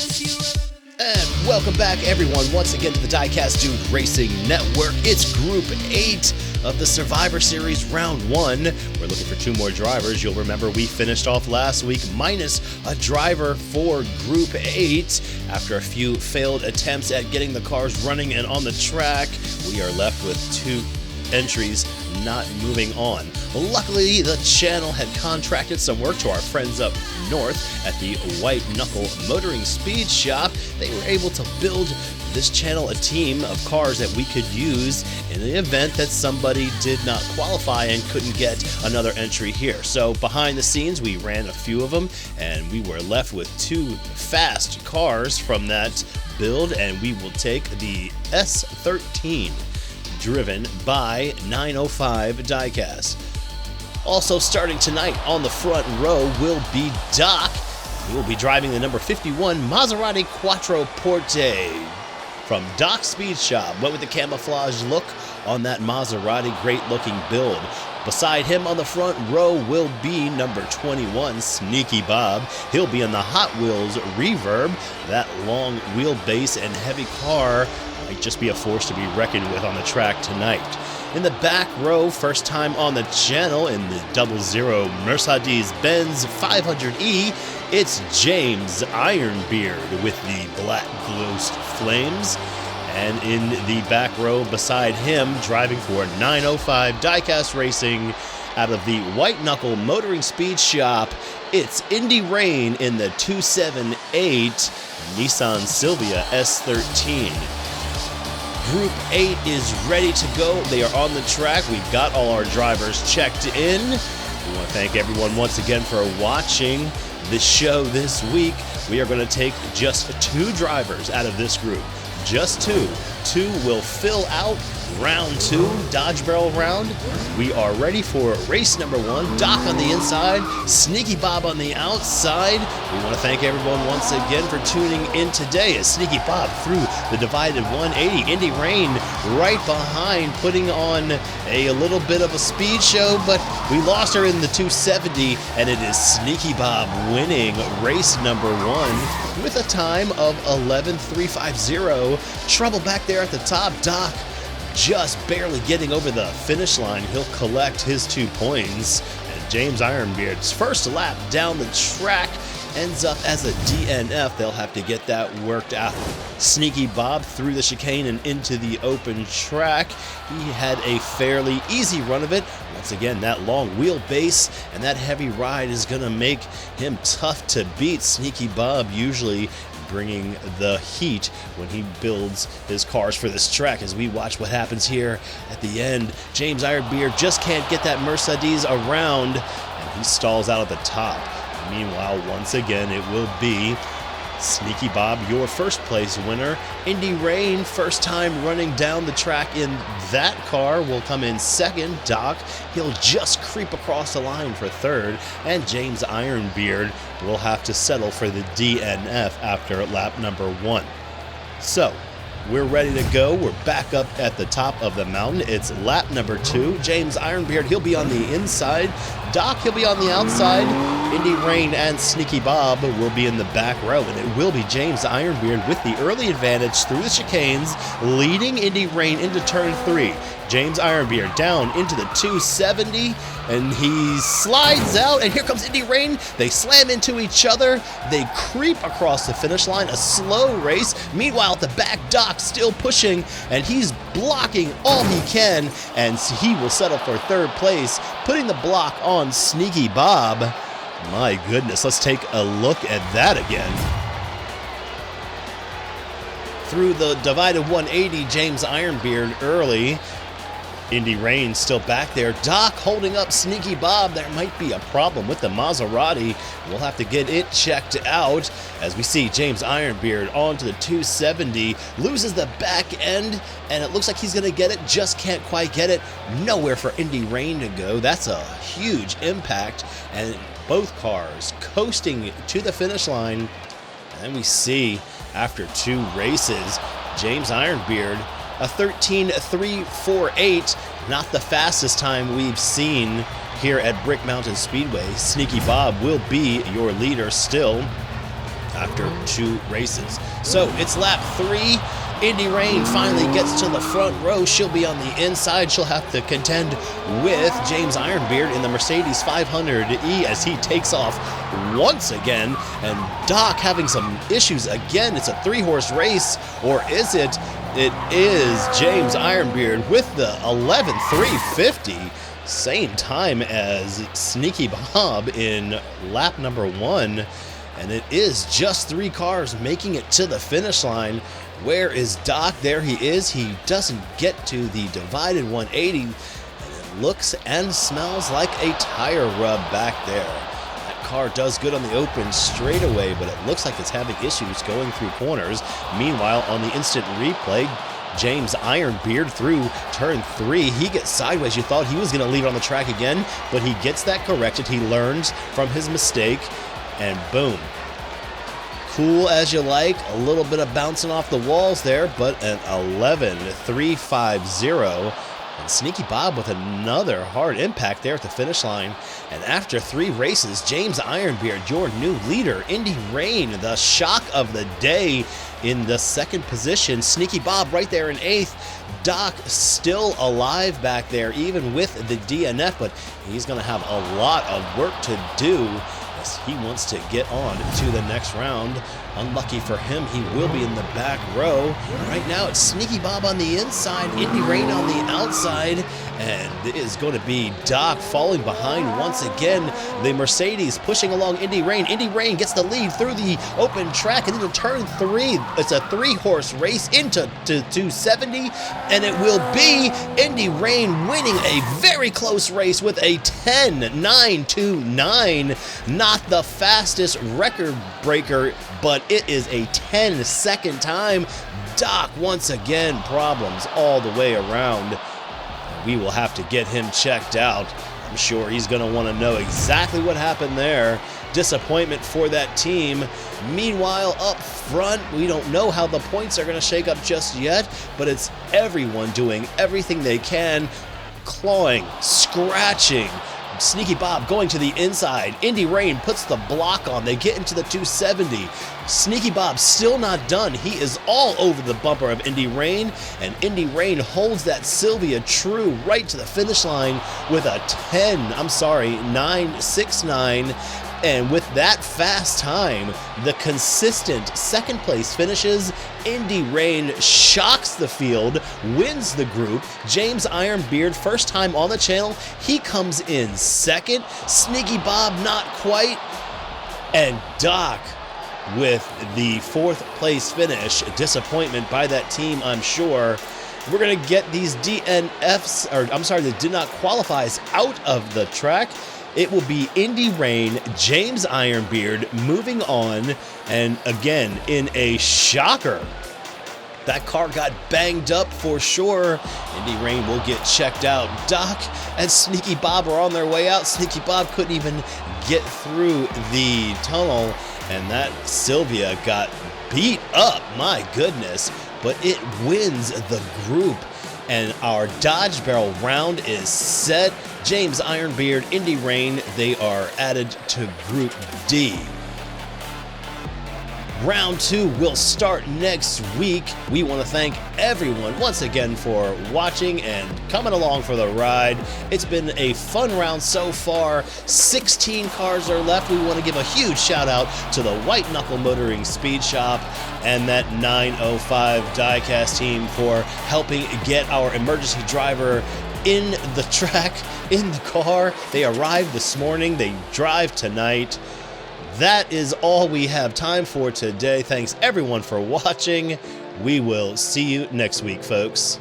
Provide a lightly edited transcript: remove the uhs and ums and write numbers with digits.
And welcome back, everyone, once again to the Diecast Dude Racing Network. It's Group 8 of the Survivor Series Round 1. We're looking for 2 more drivers. You'll remember we finished off last week minus a driver for Group 8. After a few failed attempts at getting the cars running and on the track, we are left with 2 entries not moving on. Luckily, the channel had contracted some work to our friends up north at the White Knuckle Motoring Speed Shop. They were able to build this channel a team of cars that we could use in the event that somebody did not qualify and couldn't get another entry here. So behind the scenes, we ran a few of them, and we were left with 2 fast cars from that build, and we will take the S13. Driven by 905 Diecast. Also starting tonight on the front row will be Doc. He will be driving the number 51 Maserati Quattroporte from Doc's Speed Shop. Went with the camouflage look on that Maserati, great looking build. Beside him on the front row will be number 21, Sneaky Bob. He'll be in the Hot Wheels Reverb. That long wheelbase and heavy car might just be a force to be reckoned with on the track tonight. In the back row, first time on the channel in the 00 Mercedes-Benz 500E, it's James Ironbeard with the black ghost flames. And in the back row beside him, driving for 905 Diecast Racing out of the White Knuckle Motoring Speed Shop, it's Rayne in the 278 Nissan Silvia S13. Group 8 is ready to go. They are on the track. We've got all our drivers checked in. We want to thank everyone once again for watching the show this week. We are going to take just 2 drivers out of this group. Just 2. 2 will fill out round 2, Dodge Barrel round. We are ready for race number 1. Doc on the inside, Sneaky Bob on the outside. We want to thank everyone once again for tuning in today as Sneaky Bob through the divided 180. Rayne right behind, putting on a little bit of a speed show, but we lost her in the 270, and it is Sneaky Bob winning race number 1 with a time of 11.350. Trouble back there at the top. Doc just barely getting over the finish line. He'll collect his 2 points. And James Ironbeard's first lap down the track ends up as a DNF. They'll have to get that worked out. Sneaky Bob through the chicane and into the open track. He had a fairly easy run of it. Once again, that long wheelbase and that heavy ride is going to make him tough to beat. Sneaky Bob usually bringing the heat when he builds his cars for this track. As we watch what happens here at the end, James Ironbeard just can't get that Mercedes around, and he stalls out at the top. Meanwhile, once again, it will be Sneaky Bob, your first place winner. Rayne, first time running down the track in that car, will come in second. Doc, he'll just creep across the line for third. And James Ironbeard will have to settle for the DNF after lap number 1. So, we're ready to go. We're back up at the top of the mountain. It's lap number 2. James Ironbeard, he'll be on the inside. Doc, he'll be on the outside. Rayne and Sneaky Bob will be in the back row, and it will be James Ironbeard with the early advantage through the chicanes, leading Rayne into turn 3. James Ironbeard down into the 270, and he slides out, and here comes Rayne. They slam into each other. They creep across the finish line, a slow race. Meanwhile, at the back, Doc still pushing, and he's blocking all he can, and he will settle for third place, putting the block on Sneaky Bob. My goodness, let's take a look at that again. Through the divided 180, James Ironbeard early. Rayne still back there. Doc holding up Sneaky Bob. There might be a problem with the Maserati. We'll have to get it checked out. As we see James Ironbeard onto the 270, loses the back end, and it looks like he's going to get it, just can't quite get it. Nowhere for Rayne to go. That's a huge impact, and both cars coasting to the finish line. And we see, after 2 races, James Ironbeard, a 13.348, not the fastest time we've seen here at Brick Mountain Speedway. Sneaky Bob will be your leader still. after 2 races. So it's lap 3. Indy Rayne finally gets to the front row. She'll be on the inside. She'll have to contend with James Ironbeard in the Mercedes 500E as he takes off once again. And Doc having some issues again. It's a 3-horse race, or is it? It is James Ironbeard with the 11.350. Same time as Sneaky Bob in lap number 1. And it is just 3 cars making it to the finish line. Where is Doc? There he is. He doesn't get to the divided 180. And it looks and smells like a tire rub back there. That car does good on the open straightaway, but it looks like it's having issues going through corners. Meanwhile, on the instant replay, James Ironbeard through turn 3. He gets sideways. You thought he was going to leave it on the track again, but he gets that corrected. He learns from his mistake, and boom. Cool as you like, a little bit of bouncing off the walls there, but an 11.350. And Sneaky Bob with another hard impact there at the finish line. And after 3 races, James Ironbeard, your new leader. Indy Rayne, the shock of the day, in the 2nd position. Sneaky Bob right there in 8th. Doc still alive back there, even with the DNF, but he's going to have a lot of work to do. He wants to get on to the next round. Unlucky for him, he will be in the back row. Right now, it's Sneaky Bob on the inside, Indy Rayne on the outside, and it is going to be Doc falling behind once again. The Mercedes pushing along Indy Rayne. Indy Rayne gets the lead through the open track, and into turn 3. It's a 3-horse race into 270, and it will be Indy Rayne winning a very close race with a 10.929. Not the fastest record breaker, but it is a 10-second time. Doc, once again, problems all the way around. We will have to get him checked out. I'm sure he's going to want to know exactly what happened there. Disappointment for that team. Meanwhile, up front, we don't know how the points are going to shake up just yet, but it's everyone doing everything they can, clawing, scratching. Sneaky Bob going to the inside. Indy Rayne puts the block on. They get into the 270. Sneaky Bob still not done. He is all over the bumper of Indy Rayne, and Indy Rayne holds that Sylvia true right to the finish line with a 9.69. And with that fast time, the consistent 2nd place finishes. Indy Rayne shocks the field, wins the group. James Ironbeard, first time on the channel, he comes in 2nd. Sneaky Bob, not quite. And Doc with the 4th place finish. Disappointment by that team, I'm sure. We're going to get these DNFs, or I'm sorry, the did not qualifies out of the track. It will be Indy Rayne, James Ironbeard moving on, and again, in a shocker. That car got banged up for sure. Indy Rayne will get checked out. Doc and Sneaky Bob are on their way out. Sneaky Bob couldn't even get through the tunnel, and that Sylvia got beat up, my goodness. But it wins the group, and our Dodge Barrel round is set. James Ironbeard, Indy Rayne, they are added to Group D. Round 2 will start next week. We want to thank everyone once again for watching and coming along for the ride. It's been a fun round so far. 16 cars are left. We want to give a huge shout out to the White Knuckle Motoring Speed Shop and that 905 Diecast team for helping get our emergency driver in the track, in the car. They arrived this morning. They drive tonight. That is all we have time for today. Thanks everyone for watching. We will see you next week, folks.